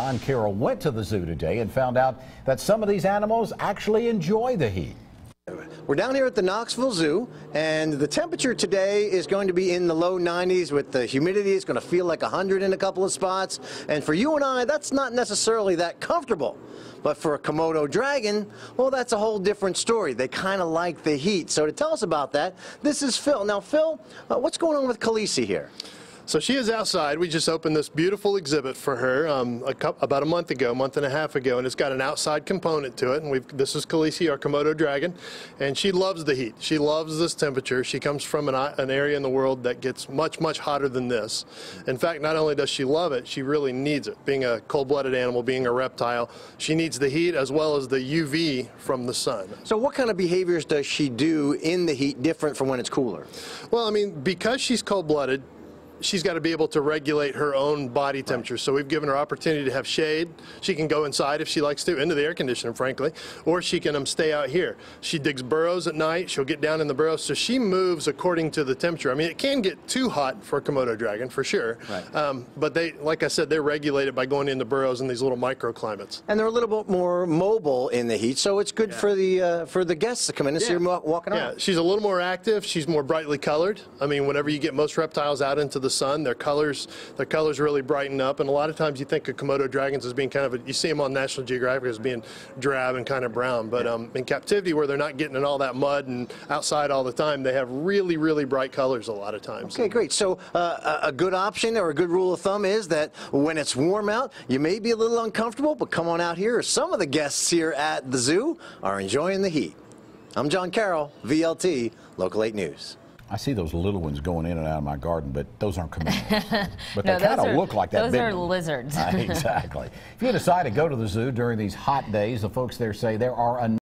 John Carroll went to the zoo today and found out that some of these animals actually enjoy the heat. We're down here at the Knoxville Zoo, and the temperature today is going to be in the low 90s with the humidity. It's going to feel like 100 in a couple of spots. And for you and I, that's not necessarily that comfortable. But for a Komodo dragon, well, that's a whole different story. They kind of like the heat. So to tell us about that, this is Phil. Now, Phil, what's going on with Khaleesi here? So she is outside. We just opened this beautiful exhibit for her about a month and a half ago, and it's got an outside component to it. And this is Khaleesi, our Komodo dragon, and she loves the heat. She loves this temperature. She comes from an area in the world that gets much, much hotter than this. In fact, not only does she love it, she really needs it. Being a cold-blooded animal, being a reptile, she needs the heat as well as the UV from the sun. So what kind of behaviors does she do in the heat different from when it's cooler? Well, I mean, because she's cold-blooded, she's got to be able to regulate her own body temperature. So we've given her opportunity to have shade. She can go inside if she likes to, into the air conditioner, frankly, or she can stay out here. She digs burrows at night. She'll get down in the burrows. So she moves according to the temperature. I mean, it can get too hot for a Komodo dragon, for sure. Right. But they, like I said, they regulate it by going into burrows in these little microclimates. And they're a little bit more mobile in the heat, so it's good for the guests to come in and see her walking around. Yeah, she's a little more active. She's more brightly colored. I mean, whenever you get most reptiles out into the sun, their colors really brighten up, and a lot of times you think of Komodo dragons as being kind of you see them on National Geographic as being drab and kind of brown, but in captivity, where they're not getting in all that mud and outside all the time, they have really, really bright colors a lot of times. Okay, great. So a good option or a good rule of thumb is that when it's warm out, you may be a little uncomfortable, but come on out here. Some of the guests here at the zoo are enjoying the heat. I'm John Carroll, VLT, Local 8 News. I see those little ones going in and out of my garden, but those aren't Komodos. But no, they kind of look like that. Those big are one. Lizards. Exactly. If you decide to go to the zoo during these hot days, the folks there say there are